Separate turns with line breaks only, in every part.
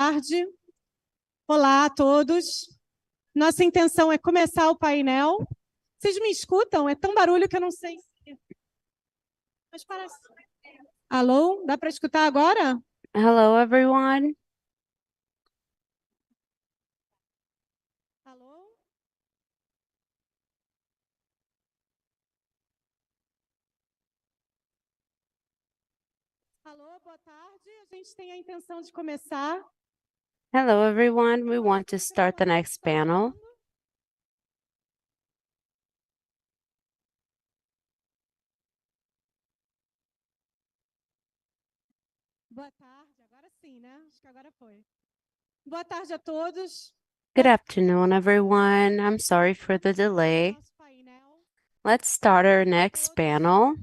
tarde. Olá a todos. Nossa intenção é começar o painel. Vocês me escutam? É tão barulho que eu não sei. Mas parece. Alô? Dá para escutar agora?
Hello, everyone.
Alô? Alô, boa tarde. A gente tem a intenção de começar.
Hello, everyone. We want to start the next panel.
Boa tarde. Agora sim, né? Acho que agora foi. Boa tarde a todos.
Good afternoon, everyone. I'm sorry for the delay.
Nosso painel.
Let's start our next panel.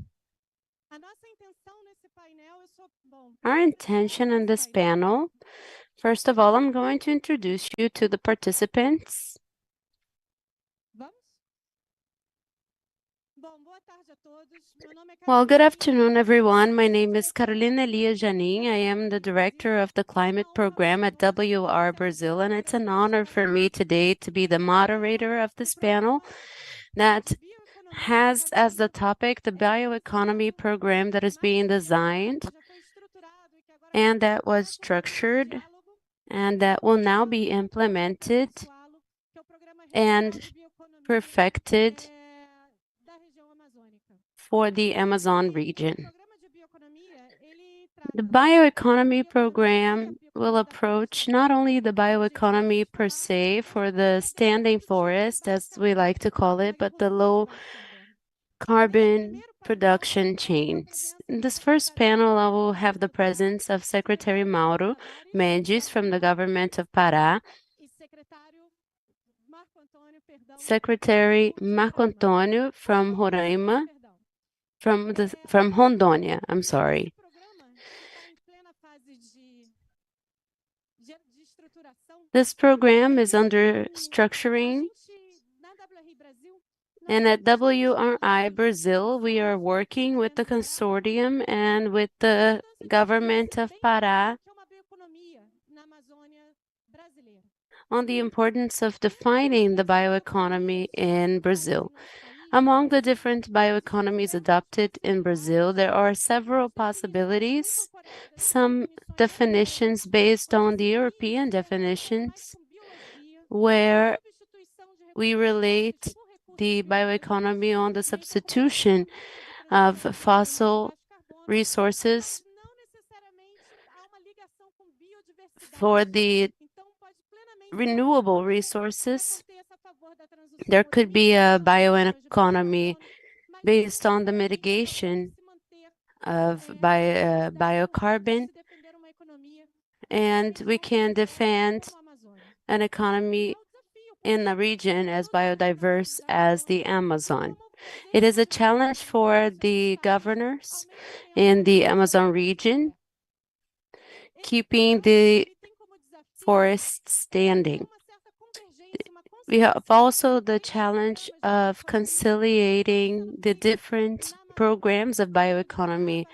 A nossa intenção nesse painel,
Our intention in this panel, first of all, I'm going to introduce you to the participants.
Vamos? Bom, boa tarde a todos. Meu nome é
Well, good
Carolina
afternoon, everyone. My name is Carolina Elia Janin. I am the director of the climate program at WR Brazil, and it's an honor for me today to be the moderator of this panel that has as the topic the bioeconomy program that is being designed and that was structured and that will now be implemented and perfected for the Amazon region. The bioeconomy program will approach not only the bioeconomy per se for the standing forest, as we like to call it, but the low carbon production chains. In this first panel, I will have the presence of Secretary Mauro Mendes from the government of Pará, Secretary Marco Antônio from Roraima, from Rondônia, I'm sorry. This program is under structuring, and at WRI Brazil, we are working with the consortium and with the government of Pará on the importance of defining the bioeconomy in Brazil. Among the different bioeconomies adopted in Brazil, there are several possibilities, some definitions based on the European definitions, where we relate the bioeconomy on the substitution of fossil resources for the renewable resources. There could be a bioeconomy based on the mitigation of biocarbon, and we can defend an economy in a region as biodiverse as the Amazon. It is a challenge for the governors in the Amazon region, keeping the forest standing. We have also the challenge of conciliating the different programs of bioeconomy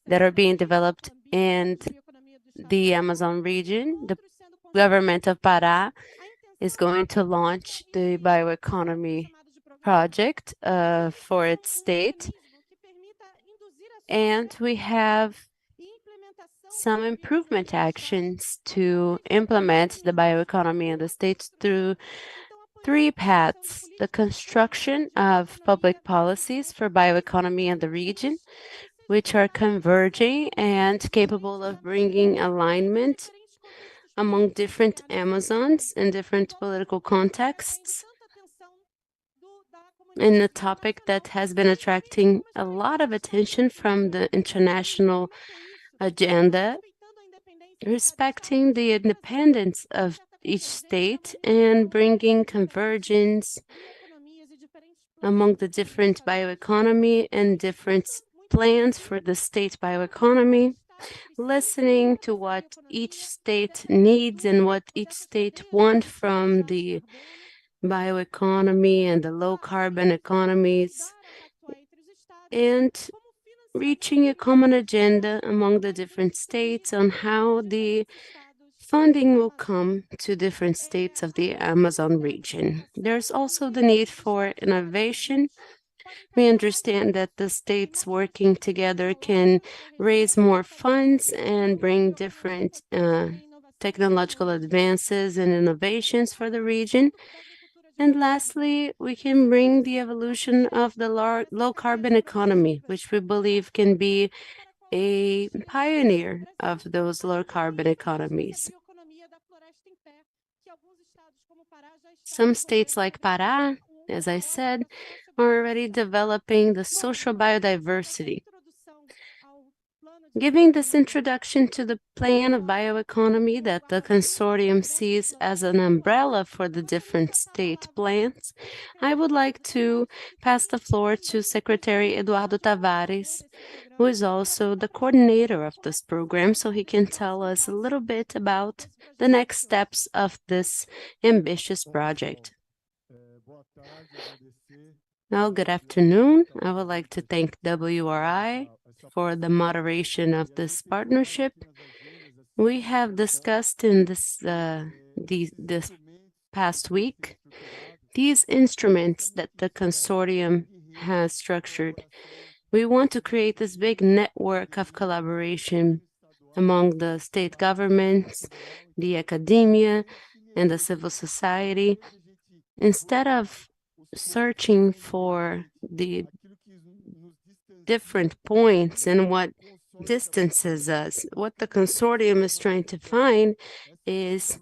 that are being developed in the Amazon region. The government of Pará is going to launch the bioeconomy project for its state. And we have some improvement actions to implement the bioeconomy in the states through three paths: the construction of public policies for bioeconomy in the region, which are converging and capable of bringing alignment among different Amazons in different political contexts, in a topic that has been attracting a lot of attention from the international agenda, respecting the independence of each state and bringing convergence among the different bioeconomy and different plans for the state bioeconomy, listening to what each state needs and what each state wants from the bioeconomy and the low carbon economies, and reaching a common agenda among the different states on how the funding will come to different states of the Amazon region. There's also the need for innovation. We understand that the states working together can raise more funds and bring different technological advances and innovations for the region. And lastly, we can bring the evolution of the low carbon economy, which we believe can be a pioneer of those low carbon economies. Some states like Pará, as I said, are already developing the social biodiversity. Giving this introduction to the plan of bioeconomy that the consortium sees as an umbrella for the different state plans, I would like to pass the floor to Secretary Eduardo Tavares, who is also the coordinator of this program, so he can tell us a little bit about the next steps of this ambitious project. Now, good afternoon. I would like to thank WRI for the moderation of this partnership. We have discussed in this past week these instruments that the consortium has structured. We want to create this big network of collaboration among the state governments, the academia, and the civil society. Instead of searching for the different points and what distances us, what the consortium is trying to find is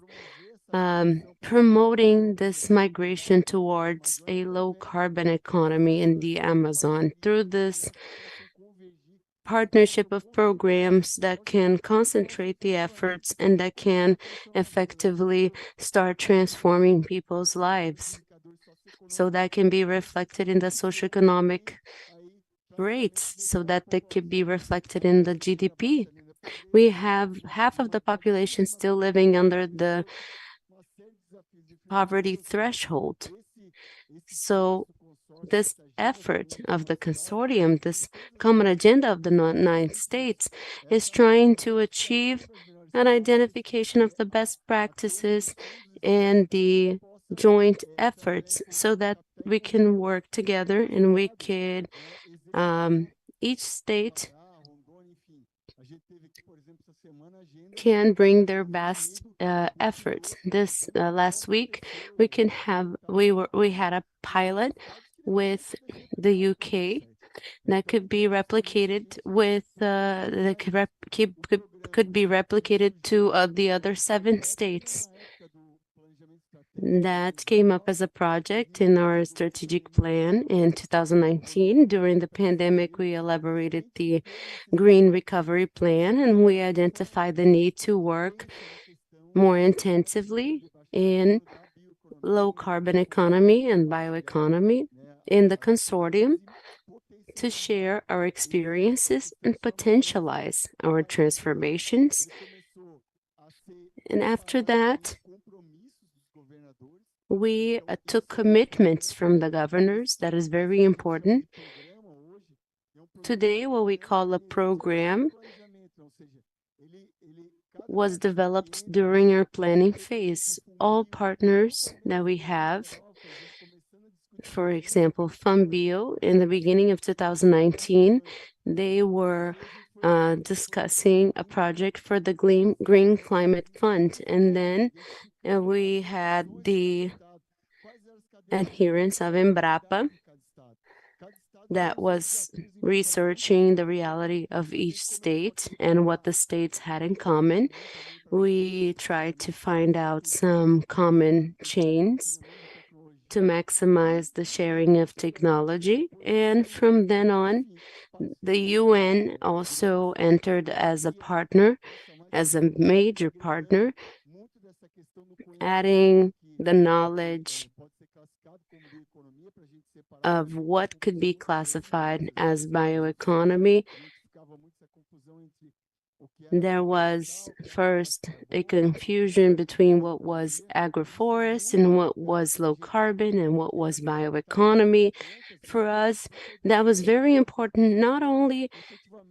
promoting this migration towards a low carbon economy in the Amazon through this partnership of programs that can concentrate the efforts and that can effectively start transforming people's lives. So that can be reflected in the socioeconomic rates, so that they could be reflected in the GDP. We have half of the population still living under the poverty threshold. So this effort of the consortium, this common agenda of the 9 states, is trying to achieve an identification of the best practices and the joint efforts so that we can work together and we could, each state can bring their best efforts. This last week, we had a pilot with the UK that could be replicated with could be replicated to the other 7 states. That came up as a project in our strategic plan in 2019. During the pandemic, we elaborated the Green Recovery Plan, and we identified the need to work more intensively in low carbon economy and bioeconomy in the consortium to share our experiences and potentialize our transformations. And after that, we took commitments from the governors. That is very important. Today, what we call a program was developed during our planning phase. All partners that we have, for example, FAMBio, in the beginning of 2019, they were discussing a project for the Green Climate Fund. And then we had the adherence of Embrapa that was researching the reality of each state and what the states had in common. We tried to find out some common chains to maximize the sharing of technology. And from then on, the UN also entered as a partner, as a major partner, adding the knowledge of what could be classified as bioeconomy. There was first a confusion between what was agroforest and what was low carbon and what was bioeconomy. For us, that was very important not only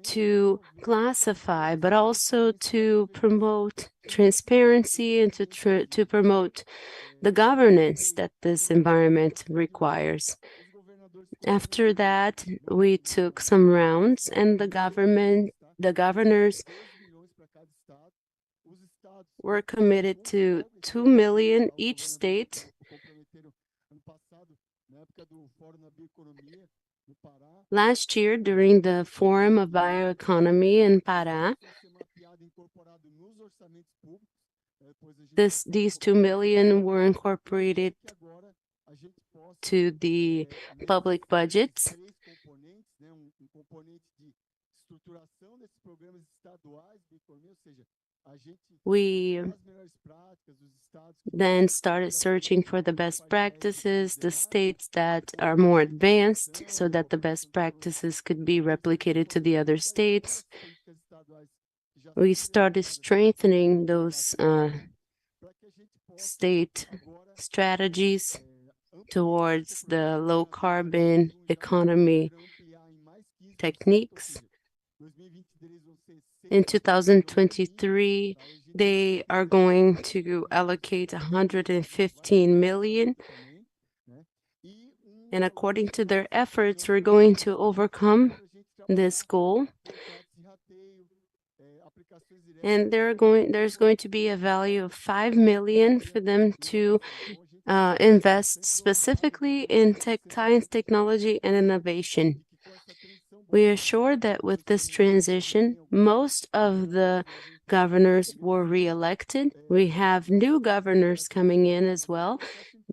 to classify, but also to promote transparency and to promote the governance that this environment requires. After that, we took some rounds, and the governors were committed to 2 million each state. Last year, during the Forum of Bioeconomy in Pará, these 2 million were incorporated to the public budgets. We then started searching for the best practices, the states that are more advanced, so that the best practices could be replicated to the other states. We started strengthening those state strategies towards the low carbon economy techniques. In 2023, they are going to allocate 115 million. And according to their efforts, we're going to overcome this goal. And there's going to be a value of 5 million for them to invest specifically in science, technology, and innovation. We are sure that with this transition, most of the governors were re-elected. We have new governors coming in as well.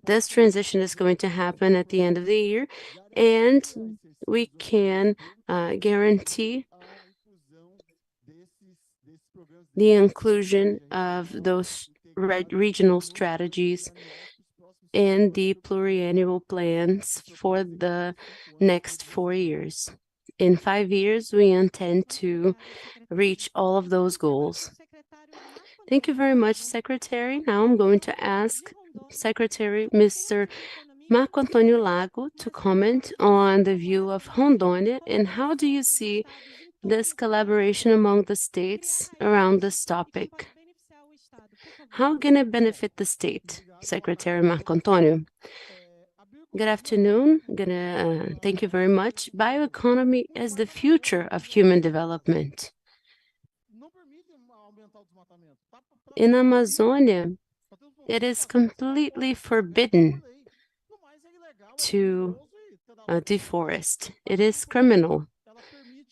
This transition is going to happen at the end of the year, and we can guarantee the inclusion of those regional strategies and the pluriannual plans for the next 4 years. In 5 years, we intend to reach all of those goals. Thank you very much, Secretary. Now I'm going to ask Secretary Mr. Marco Antônio Lago to comment on the view of Rondônia, and how do you see this collaboration among the states around this topic? How can it benefit the state, Secretary Marco Antônio? Good afternoon. Thank you very much. Bioeconomy is the future of human development. In Amazonia, it is completely forbidden to deforest. It is criminal.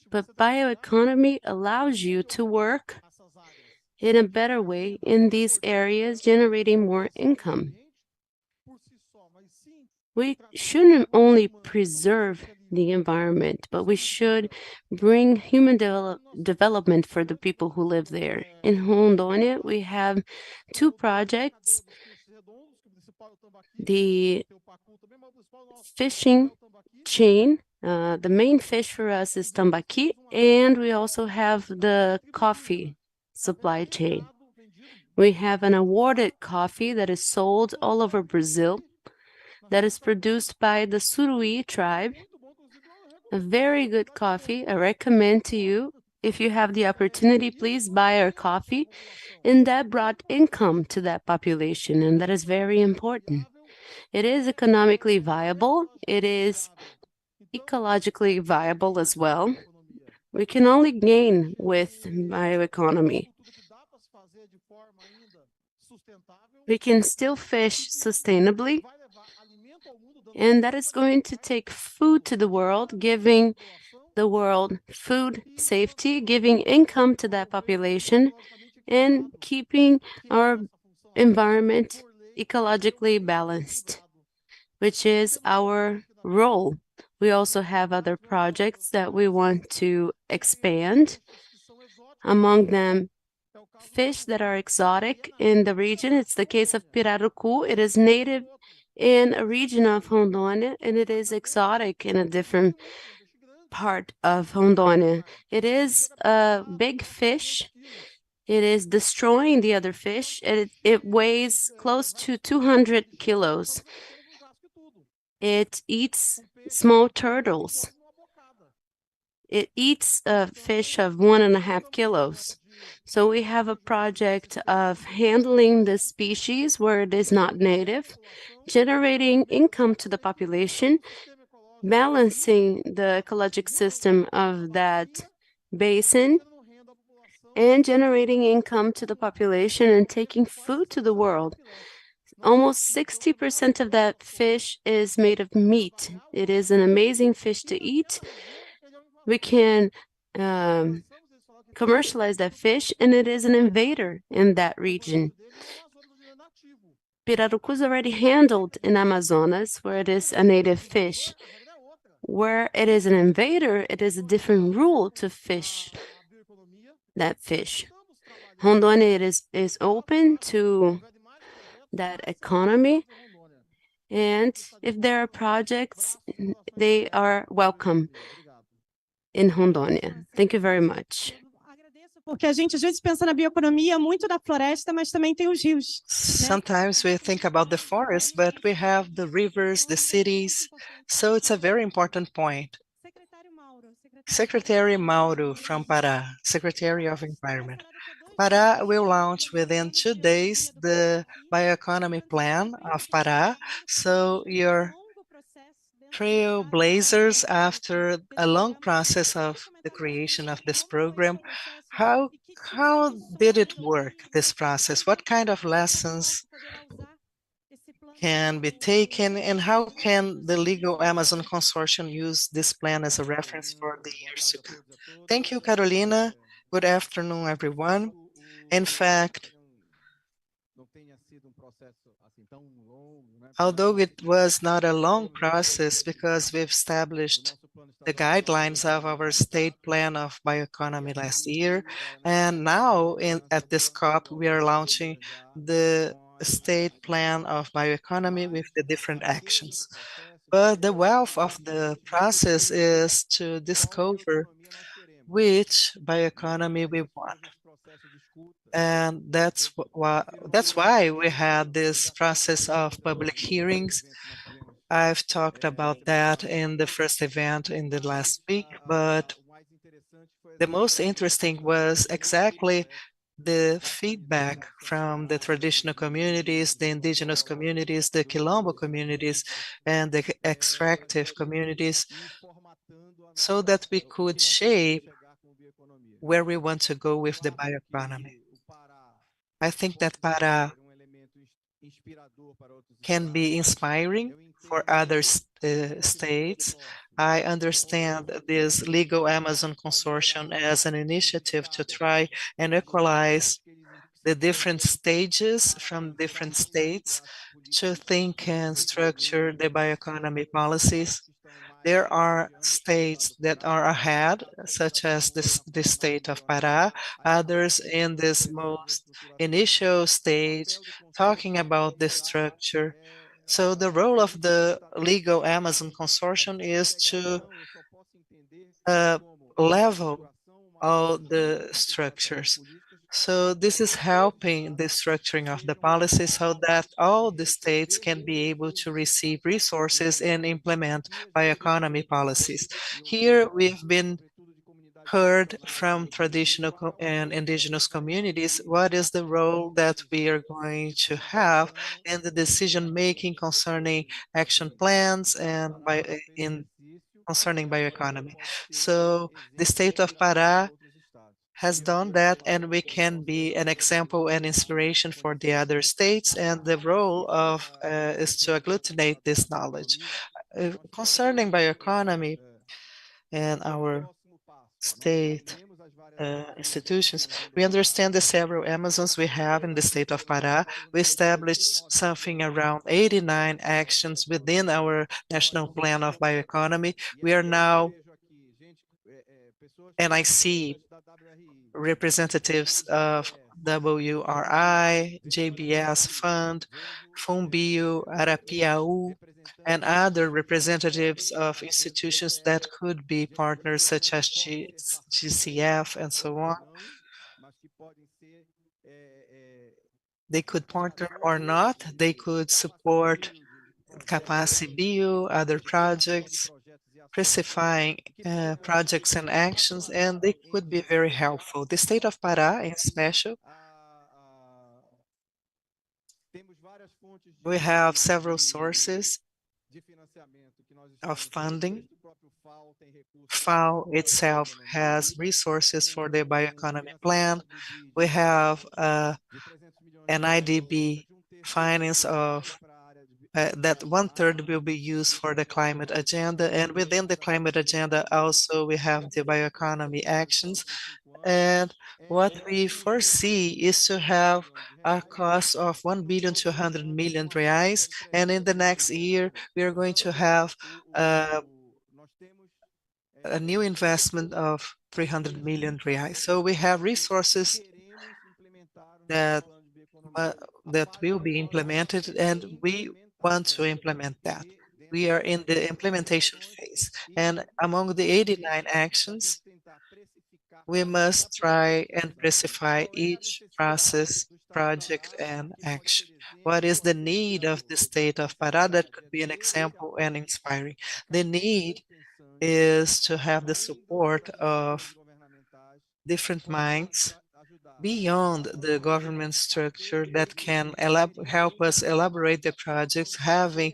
But bioeconomy allows you to work in a better way in these areas, generating more income. We shouldn't only preserve the environment, but we should bring human development for the people who live there. In Rondônia, we have 2 projects. The fishing chain, the main fish for us is tambaqui, and we also have the coffee supply chain. We have an awarded coffee that is sold all over Brazil, that is produced by the Suruí tribe. A very good coffee. I recommend to you, if you have the opportunity, please buy our coffee. And that brought income to that population, and that is very important. It is economically viable. It is ecologically viable as well. We can only gain with bioeconomy. We can still fish sustainably, and that is going to take food to the world, giving the world food safety, giving income to that population, and keeping our environment ecologically balanced, which is our role. We also have other projects that we want to expand. Among them, fish that are exotic in the region. It's the case of pirarucu. It is native in a region of Rondônia, and it is exotic in a different part of Rondônia. It is a big fish. It is destroying the other fish. It weighs close to 200 kilos. It eats small turtles. It eats a fish of 1.5 kilos. So we have a project of handling the species where it is not native, generating income to the population, balancing the ecologic system of that basin, and generating income to the population and taking food to the world. Almost 60% of that fish is made of meat. It is an amazing fish to eat. We can commercialize that fish, and it is an invader in that region. Pirarucu is already handled in Amazonas, where it is a native fish. Where it is an invader, it is a different rule to fish that fish. Rondônia is open to that economy, and if there are projects, they are welcome in Rondônia. Thank you very much.
Porque a gente às vezes pensa na bioeconomia muito na floresta, mas também tem os rios.
Sometimes we think about the forest, but we have the rivers, the cities, so it's a very important point. Secretary Mauro from Pará, Secretary of Environment. Pará will launch within 2 days the Bioeconomy Plan of Pará, so your trailblazers after a long process of the creation of this program. How did it work, this process? What kind of lessons can be taken, and how can the Legal Amazon Consortium use this plan as a reference for the years to come? Thank you, Carolina. Good afternoon, everyone. In fact, although it was not a long process because we've established the guidelines of our state plan of bioeconomy last year, and now at this COP, we are launching the state plan of bioeconomy with the different actions. But the wealth of the process is to discover which bioeconomy we want. And that's why we had this process of public hearings. I've talked about that in the first event in the last week, but the most interesting was exactly the feedback from the traditional communities, the indigenous communities, the Quilombo communities, and the extractive communities, so that we could shape where we want to go with the bioeconomy. I think that Pará can be inspiring for other states. I understand this Legal Amazon Consortium as an initiative to try and equalize the different stages from different states to think and structure the bioeconomy policies. There are states that are ahead, such as the state of Pará, others in this most initial stage, talking about the structure. So the role of the Legal Amazon Consortium is to level all the structures. So this is helping the structuring of the policy so that all the states can be able to receive resources and implement bioeconomy policies. Here we've been heard from traditional and indigenous communities what is the role that we are going to have in the decision making concerning action plans and concerning bioeconomy. So the state of Pará has done that, and we can be an example and inspiration for the other states, and the role of is to agglutinate this knowledge. Concerning bioeconomy and our state institutions, we understand the several Amazons we have in the state of Pará. We established something around 89 actions within our national plan of bioeconomy. We are now, and I see representatives of WRI, JBS Fund, Fumbio, Arapiaú, and other representatives of institutions that could be partners such as GCF and so on. They could partner or not. They could support Capacity Bio, other projects, specifying projects and actions, and they could be very helpful. The state of Pará, in special, we have several sources of funding. FAO itself has resources for the bioeconomy plan. We have an IDB finance of that 1/3 will be used for the climate agenda. And within the climate agenda, also we have the bioeconomy actions. And what we foresee is to have a cost of 1.2 billion reais. And in the next year, we are going to have a new investment of 300 million reais. So we have resources that that will be implemented, and we want to implement that. We are in the implementation phase, and among the 89 actions, we must try and specify each process, project, and action. What is the need of the state of Pará? That could be an example and inspiring. The need is to have the support of different minds beyond the government structure that can help us elaborate the projects, having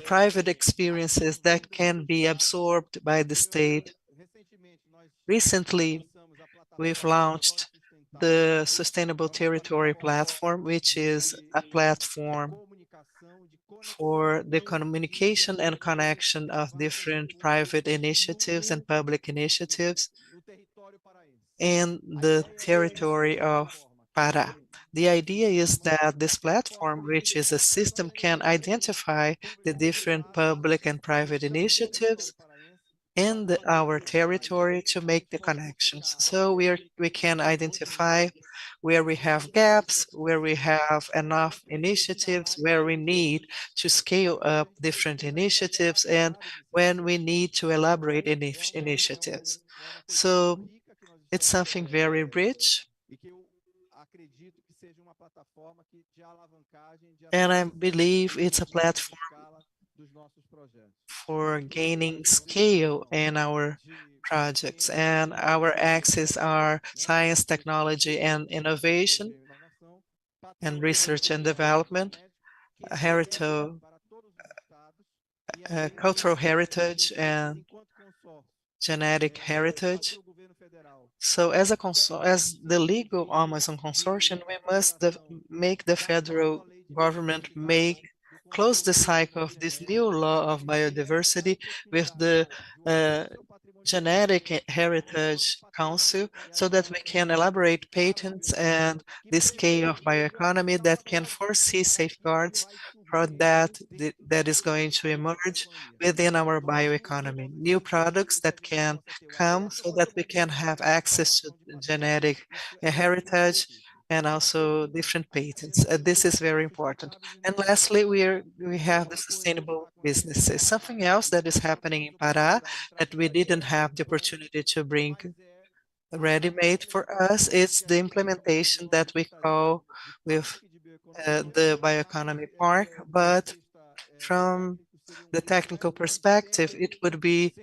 private experiences that can be absorbed by the state. Recently, we've launched the Sustainable Territory Platform, which is a platform for the communication and connection of different private initiatives and public initiatives in the territory of Pará. The idea is that this platform, which is a system, can identify the different public and private initiatives in our territory to make the connections. So we can identify where we have gaps, where we have enough initiatives, where we need to scale up different initiatives, and when we need to elaborate initiatives. So it's something very rich, and I believe it's a platform for gaining scale in our projects. And our axes are science, technology, and innovation, and research and development, heritage, cultural heritage, and genetic heritage. So as as the legal Amazon consortium, we must make the federal government close the cycle of this new law of biodiversity with the Genetic Heritage Council, so that we can elaborate patents and the scale of bioeconomy that can foresee safeguards for that is going to emerge within our bioeconomy. New products that can come so that we can have access to genetic heritage and also different patents. This is very important. And lastly, we have the sustainable businesses. Something else that is happening in Pará that we didn't have the opportunity to bring ready-made for us is the implementation that we call with the bioeconomy park, but from the technical perspective, it would be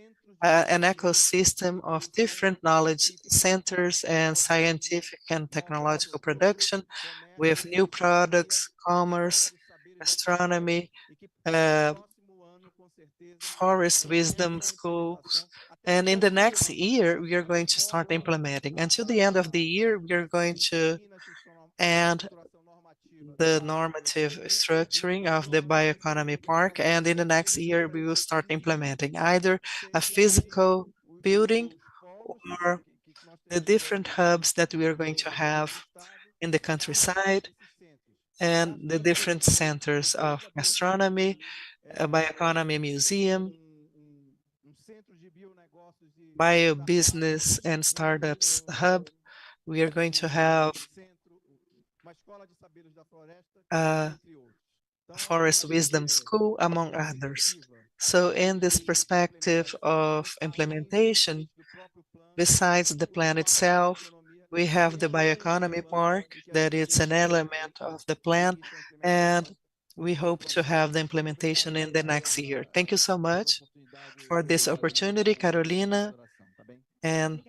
an ecosystem of different knowledge centers and scientific and technological production with new products, commerce, astronomy, uh, forest wisdom schools. And in the next year, we are going to start implementing. Until the end of the year, we are going to end the normative structuring of the bioeconomy park, and in the next year we will start implementing either a physical building or the different hubs that we are going to have in the countryside and the different centers of gastronomy, a bioeconomy museum, bio business and startups hub. We are going to have Forest Wisdom School, among others. So in this perspective of implementation, besides the plan itself, we have the bioeconomy park, that it's an element of the plan, and we hope to have the implementation in the next year. Thank you so much for this opportunity, Carolina, and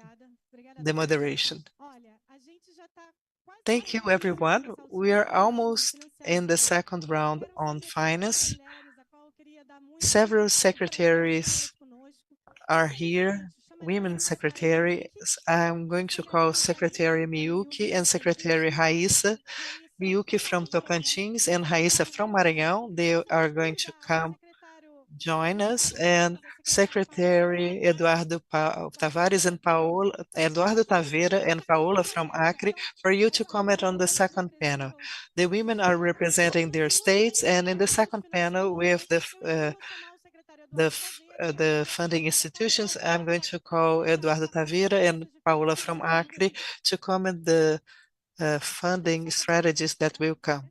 the moderation. Thank you, everyone. We are almost in the second round on finance. Several secretaries are here, women secretaries. I'm going to call Secretary Miyuki and Secretary Raíssa. Miyuki from Tocantins and Raíssa from Maranhão. They are going to come join us, and Secretary Tavares and Paola, Eduardo Taveira and Paola from Acre, for you to comment on the second panel. The women are representing their states, and in the second panel, with the funding institutions, I'm going to call Eduardo Taveira and Paola from Acre to comment the funding strategies that will come.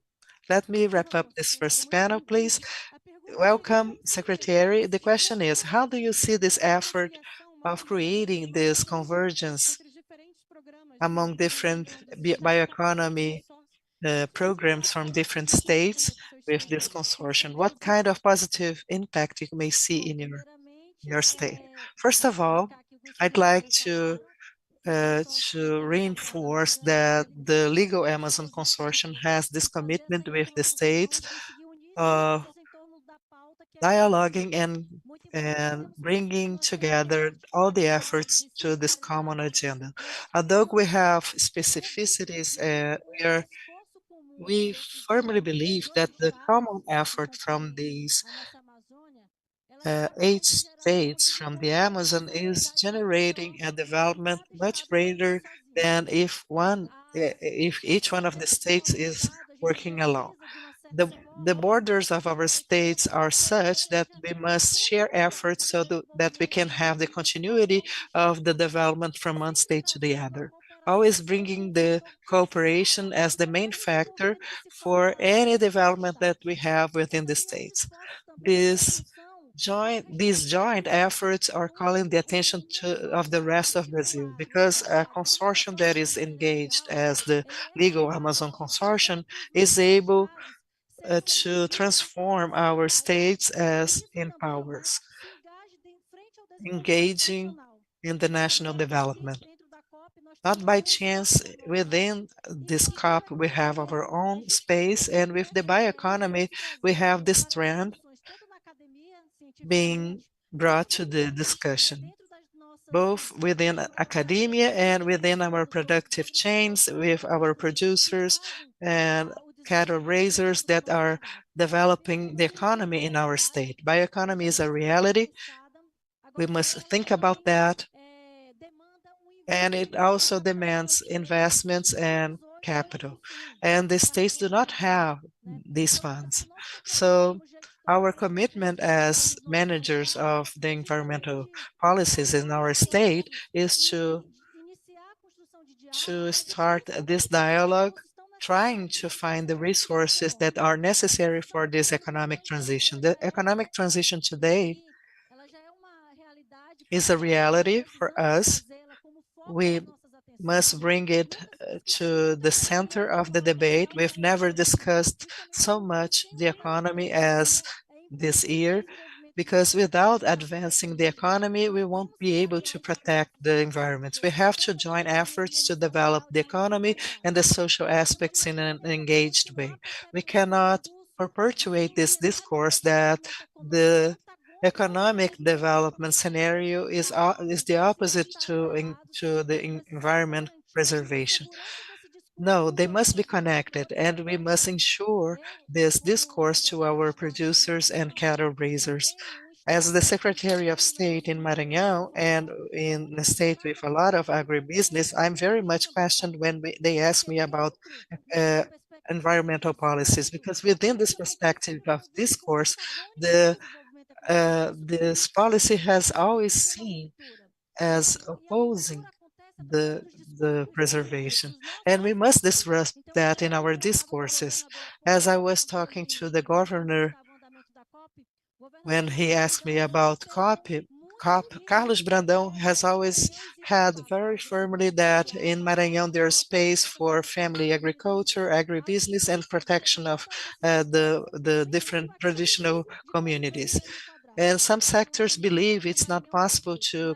Let me wrap up this first panel, please. Welcome, Secretary. The question is, how do you see this effort of creating this convergence among different bioeconomy programs from different states with this consortium? What kind of positive impact you may see in your state? First of all, I'd like to reinforce that the Legal Amazon Consortium has this commitment with the states of dialoguing and bringing together all the efforts to this common agenda. Although we have specificities, we firmly believe that the common effort from these 8 states from the Amazon is generating a development much greater than if each one of the states is working alone. The borders of our states are such that we must share efforts so that we can have the continuity of the development from one state to the other, always bringing the cooperation as the main factor for any development that we have within the states. These joint efforts are calling the attention of the rest of Brazil, because a consortium that is engaged as the Legal Amazon Consortium is able to transform our states as in powers, engaging in the national development. Not by chance, within this COP, we have our own space, and with the bioeconomy, we have this trend being brought to the discussion, both within academia and within our productive chains, with our producers and cattle raisers that are developing the economy in our state. Bioeconomy is a reality. We must think about that. And it also demands investments and capital. And the states do not have these funds. So our commitment as managers of the environmental policies in our state is to start this dialogue, trying to find the resources that are necessary for this economic transition. The economic transition today is a reality for us. We must bring it to the center of the debate. We've never discussed so much the economy as this year, because without advancing the economy, we won't be able to protect the environment. We have to join efforts to develop the economy and the social aspects in an engaged way. We cannot perpetuate this discourse that the economic development scenario is the opposite to the environment preservation. No, they must be connected, and we must ensure this discourse to our producers and cattle raisers. As the Secretary of State in Maranhão and in a state with a lot of agribusiness, I'm very much questioned when they ask me about uh, environmental policies, because within this perspective of discourse, this policy has always seen as opposing the the preservation. And we must disrupt that in our discourses. As I was talking to the governor when he asked me about COP, Carlos Brandão has always had very firmly that in Maranhão there's space for family agriculture, agribusiness, and protection of the different traditional communities. And some sectors believe it's not possible to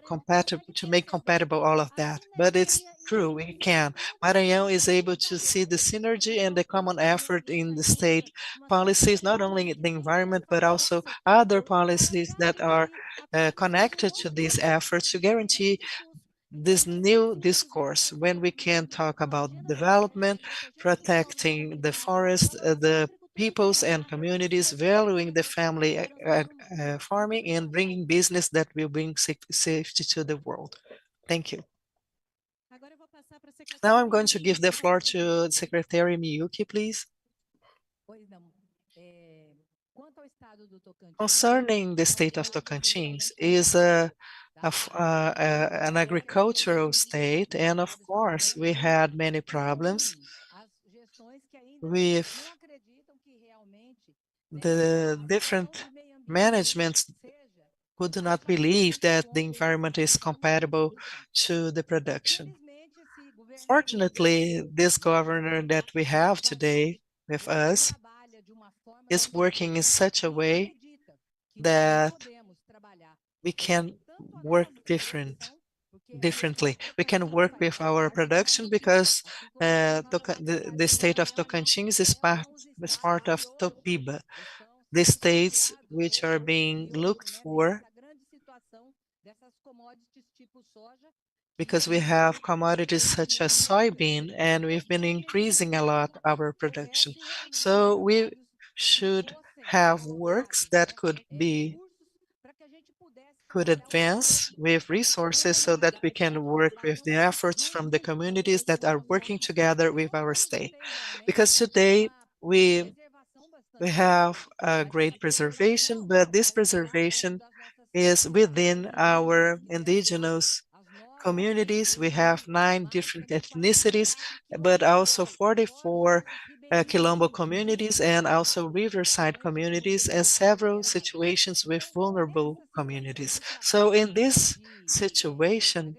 make compatible all of that, but it's true, we can. Maranhão is able to see the synergy and the common effort in the state policies, not only the environment, but also other policies that are connected to these efforts to guarantee this new discourse when we can talk about development, protecting the forest, the peoples and communities, valuing the family farming, and bringing business that will bring safety to the world. Thank you. Now I'm going to give the floor to Secretary Miyuki, please. Concerning the state of Tocantins, is an agricultural state, and of course, we had many problems with the different managements who do not believe that the environment is compatible to the production. Fortunately, this governor that we have today with us is working in such a way that we can work differently. We can work with our production because the state of Tocantins is part of Topiba, the states which are being looked for because we have commodities such as soybean, and we've been increasing a lot our production. So we should have works that could advance with resources so that we can work with the efforts from the communities that are working together with our state. Because today we have a great preservation, but this preservation is within our indigenous communities. We have 9 different ethnicities, but also 44 Quilombo communities and also riverside communities and several situations with vulnerable communities. So in this situation,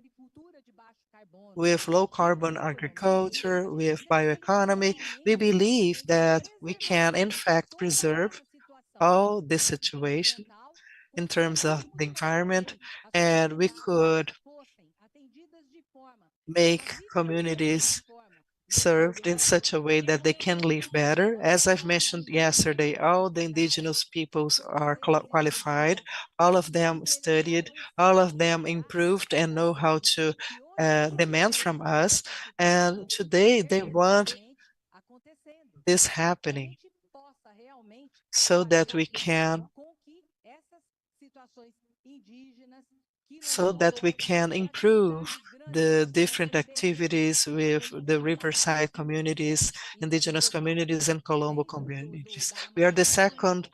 with low carbon agriculture, with bioeconomy, we believe that we can in fact preserve all this situation in terms of the environment, and we could make communities served in such a way that they can live better. As I've mentioned yesterday, all the indigenous peoples are qualified, all of them studied, all of them improved and know how to demand from us. And today they want this happening so that we can improve the different activities with the riverside communities, indigenous communities, and Colombo communities. We are the second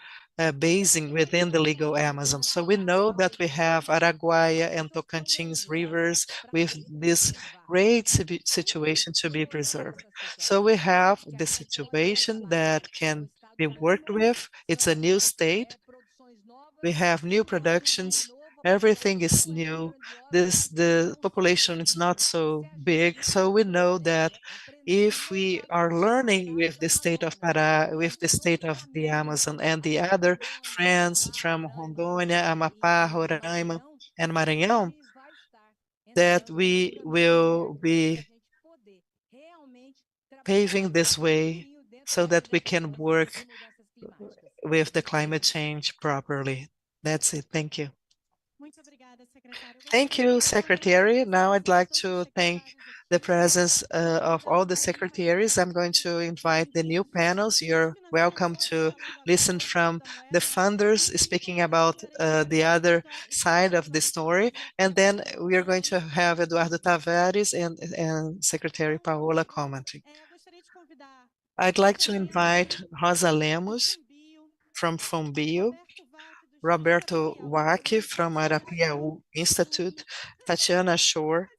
basin within the legal Amazon. So we know that we have Araguaia and Tocantins rivers with this great situation to be preserved. So we have the situation that can be worked with. It's a new state. We have new productions. Everything is new. The population is not so big. So we know that if we are learning with the state of Pará, with the state of the Amazon and the other friends from Rondônia, Amapá, Roraima, and Maranhão, that we will be paving this way so that we can work with the climate change properly. That's it. Thank you. Thank you, Secretary. Now I'd like to thank the presence of all the secretaries. I'm going to invite the new panels. You're welcome to listen from the funders speaking about the other side of the story. And then we are going to have Eduardo Tavares and Secretary Paola commenting. I'd like to invite Rosa Lemos from FOMBio, Roberto Waki from Arapiaú Institute, Tatiana Shore